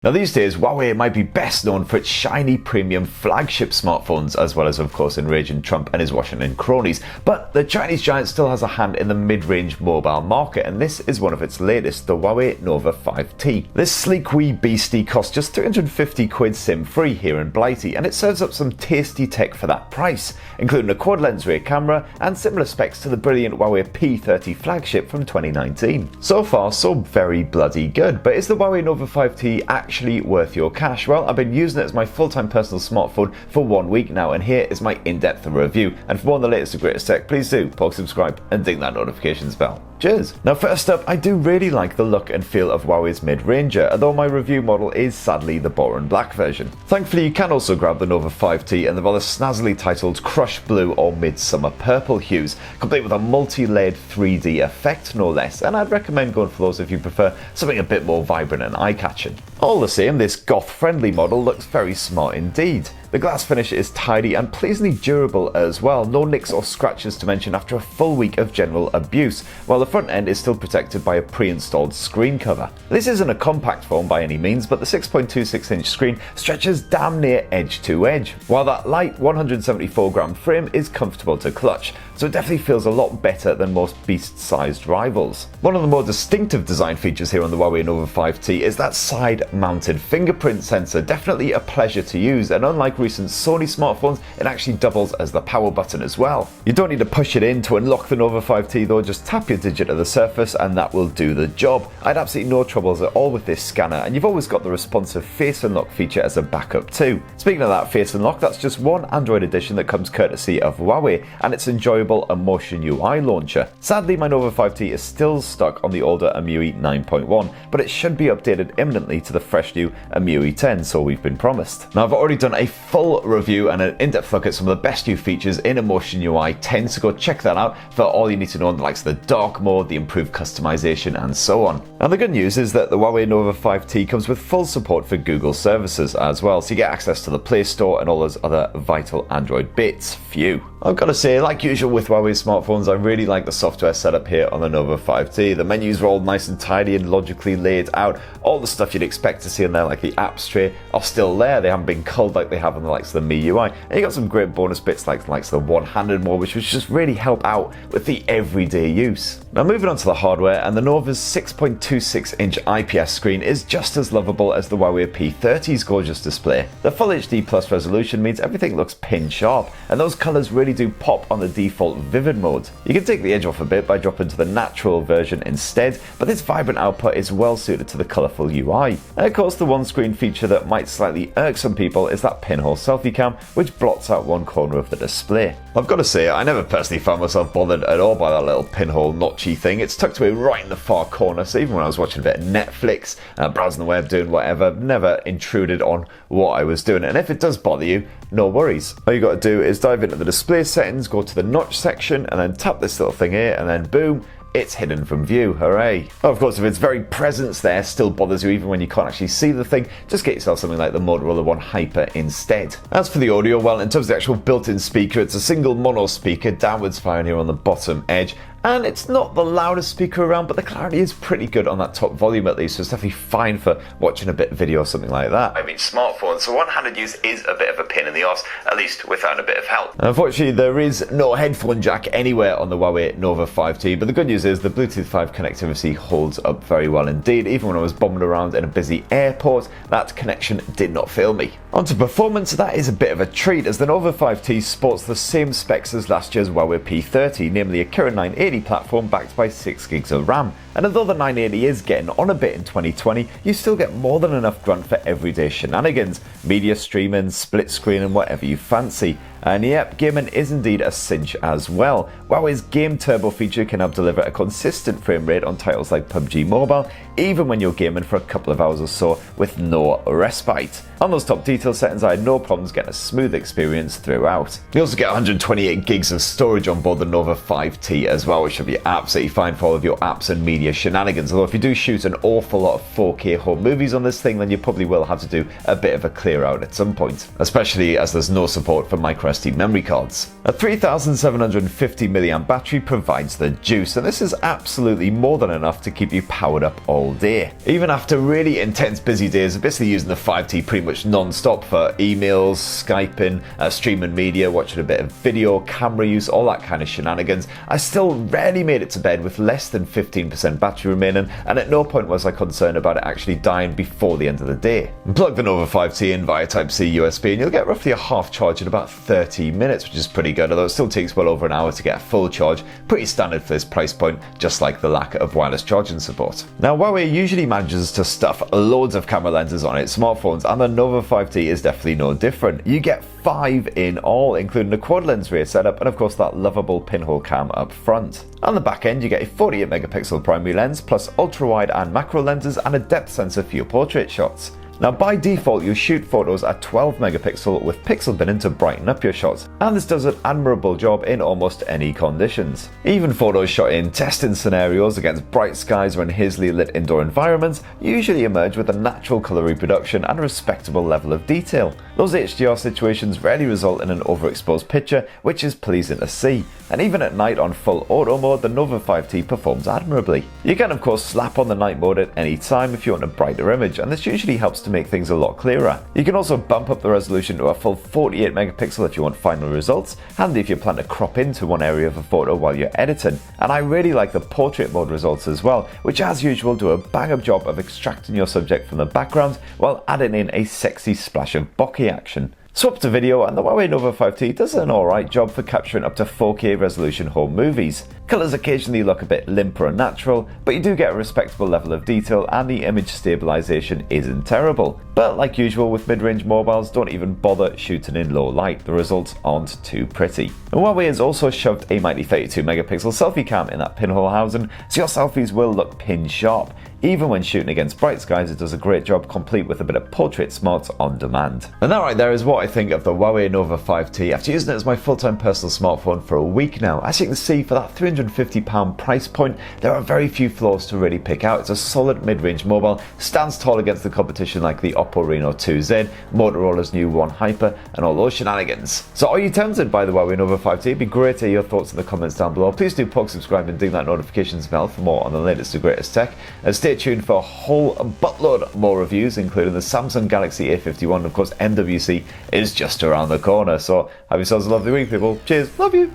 Now these days, Huawei might be best known for its shiny premium flagship smartphones, as well as of course enraging Trump and his Washington cronies, but the Chinese giant still has a hand in the mid-range mobile market, and this is one of its latest, the Huawei Nova 5T. This sleek wee beastie costs just 350 quid SIM-free here in Blighty, and it serves up some tasty tech for that price, including a quad lens rear camera and similar specs to the brilliant Huawei P30 flagship from 2019. So far, so very bloody good, but is the Huawei Nova 5T actually worth your cash? Well, I've been using it as my full-time personal smartphone for 1 week now, and here is my in-depth review. And for more on the latest and greatest tech, please do subscribe and ding that notifications bell. Cheers! Now first up, I do really like the look and feel of Huawei's mid-ranger, although my review model is sadly the boring black version. Thankfully you can also grab the Nova 5T in the rather snazzily titled Crush Blue or Midsummer Purple hues, complete with a multi-layered 3D effect no less, and I'd recommend going for those if you prefer something a bit more vibrant and eye-catching. All the same, this goth-friendly model looks very smart indeed. The glass finish is tidy and pleasingly durable as well, no nicks or scratches to mention after a full week of general abuse, while the front end is still protected by a pre-installed screen cover. This isn't a compact phone by any means, but the 6.26-inch screen stretches damn near edge to edge, while that light 174-gram frame is comfortable to clutch, so it definitely feels a lot better than most beast-sized rivals. One of the more distinctive design features here on the Huawei Nova 5T is that side-mounted fingerprint sensor, definitely a pleasure to use, and unlike recent Sony smartphones, it actually doubles as the power button as well. You don't need to push it in to unlock the Nova 5T though, just tap your digit to the surface and that will do the job. I had absolutely no troubles at all with this scanner, and you've always got the responsive face unlock feature as a backup too. Speaking of that face unlock, that's just one Android edition that comes courtesy of Huawei, and it's enjoyable Emotion UI launcher. Sadly, my Nova 5T is still stuck on the older EMUI 9.1, but it should be updated imminently to the fresh new EMUI 10, so we've been promised. Now I've already done a full review and an in-depth look at some of the best new features in Emotion UI 10, so go check that out for all you need to know on the likes of the dark mode, the improved customization and so on. Now the good news is that the Huawei Nova 5T comes with full support for Google services as well, so you get access to the Play Store and all those other vital Android bits. Phew. I've got to say, like usual with Huawei smartphones, I really like the software setup here on the Nova 5T. The menus are all nice and tidy and logically laid out. All the stuff you'd expect to see in there, like the apps tray, are still there. They haven't been culled like they have on the likes of the MIUI. And you got some great bonus bits like the one-handed mode, which just really help out with the everyday use. Now moving on to the hardware, and the Nova's 6.26-inch IPS screen is just as lovable as the Huawei P30's gorgeous display. The Full HD Plus resolution means everything looks pin sharp, and those colours really do pop on the default vivid mode. You can take the edge off a bit by dropping to the natural version instead, but this vibrant output is well suited to the colourful UI. And of course the one screen feature that might slightly irk some people is that pinhole selfie cam, which blots out one corner of the display. I've got to say, I never personally found myself bothered at all by that little pinhole notchy thing. It's tucked away right in the far corner, so even when I was watching a bit of Netflix, browsing the web, doing whatever, never intruded on what I was doing. And if it does bother you, no worries. All you got to do is dive into the display settings, go to the notch section, and then tap this little thing here, and then boom, it's hidden from view. Hooray. Oh, of course, if its very presence there still bothers you even when you can't actually see the thing, just get yourself something like the Motorola One Hyper instead. As for the audio, well, in terms of the actual built-in speaker, it's a single mono speaker, downwards firing here on the bottom edge. And it's not the loudest speaker around, but the clarity is pretty good on that top volume at least, so it's definitely fine for watching a bit of video or something like that. I mean, smartphones, so one-handed use is a bit of a pain in the arse, at least without a bit of help. Unfortunately, there is no headphone jack anywhere on the Huawei Nova 5T, but the good news is the Bluetooth 5 connectivity holds up very well indeed. Even when I was bombing around in a busy airport, that connection did not fail me. On to performance, that is a bit of a treat, as the Nova 5T sports the same specs as last year's Huawei P30, namely a Kirin 980 platform backed by 6 gigs of RAM. And although the 980 is getting on a bit in 2020, you still get more than enough grunt for everyday shenanigans, media streaming, split screen and whatever you fancy. And yep, gaming is indeed a cinch as well. Huawei's Game Turbo feature can help deliver a consistent frame rate on titles like PubG Mobile, even when you're gaming for a couple of hours or so with no respite. On those top detail settings, I had no problems getting a smooth experience throughout. You also get 128 gigs of storage on board the Nova 5T as well, which should be absolutely fine for all of your apps and media shenanigans. Although if you do shoot an awful lot of 4K home movies on this thing, then you probably will have to do a bit of a clear out at some point, especially as there's no support for micro SD memory cards. A 3750 mAh battery provides the juice, and this is absolutely more than enough to keep you powered up all day. Even after really intense busy days, basically using the 5T pretty much non-stop for emails, Skyping, streaming media, watching a bit of video, camera use, all that kind of shenanigans, I still rarely made it to bed with less than 15% battery remaining, and at no point was I concerned about it actually dying before the end of the day. Plug the Nova 5T in via Type-C USB and you'll get roughly a half charge in about 30 minutes, which is pretty good, although it still takes well over an hour to get a full charge. Pretty standard for this price point, just like the lack of wireless charging support. Now, Huawei usually manages to stuff loads of camera lenses on its smartphones, and the Nova 5T is definitely no different. You get 5 in all, including a quad lens rear setup and of course that lovable pinhole cam up front. On the back end you get a 48 megapixel primary lens plus ultra wide and macro lenses and a depth sensor for your portrait shots. Now, by default, you shoot photos at 12 megapixel with pixel binning to brighten up your shots, and this does an admirable job in almost any conditions. Even photos shot in testing scenarios against bright skies or in hazily lit indoor environments usually emerge with a natural colour reproduction and a respectable level of detail. Those HDR situations rarely result in an overexposed picture, which is pleasing to see. And even at night on full auto mode, the Nova 5T performs admirably. You can of course slap on the night mode at any time if you want a brighter image, and this usually helps to make things a lot clearer. You can also bump up the resolution to a full 48 megapixel if you want final results, handy if you plan to crop into one area of a photo while you're editing. And I really like the portrait mode results as well, which as usual do a bang up job of extracting your subject from the background while adding in a sexy splash of bokeh action. Swap to video and the Huawei Nova 5T does an alright job for capturing up to 4K resolution home movies. Colours occasionally look a bit limp or unnatural, but you do get a respectable level of detail and the image stabilisation isn't terrible. But like usual with mid-range mobiles, don't even bother shooting in low light, the results aren't too pretty. And Huawei has also shoved a mighty 32 megapixel selfie cam in that pinhole housing, so your selfies will look pin sharp. Even when shooting against bright skies, it does a great job, complete with a bit of portrait smarts on demand. And that right there is what I think of the Huawei Nova 5T after using it as my full-time personal smartphone for a week now. As you can see, for that £350 price point, there are very few flaws to really pick out. It's a solid mid-range mobile, stands tall against the competition like the Oppo Reno 2Z, Motorola's new One Hyper, and all those shenanigans. So are you tempted by the Huawei Nova 5T? It'd be great to hear your thoughts in the comments down below. Please do plug, subscribe and ding that notifications bell for more on the latest and greatest tech. And stay tuned for a whole buttload more reviews, including the Samsung Galaxy A51. Of course, MWC is just around the corner. So have yourselves a lovely week, people. Cheers. Love you.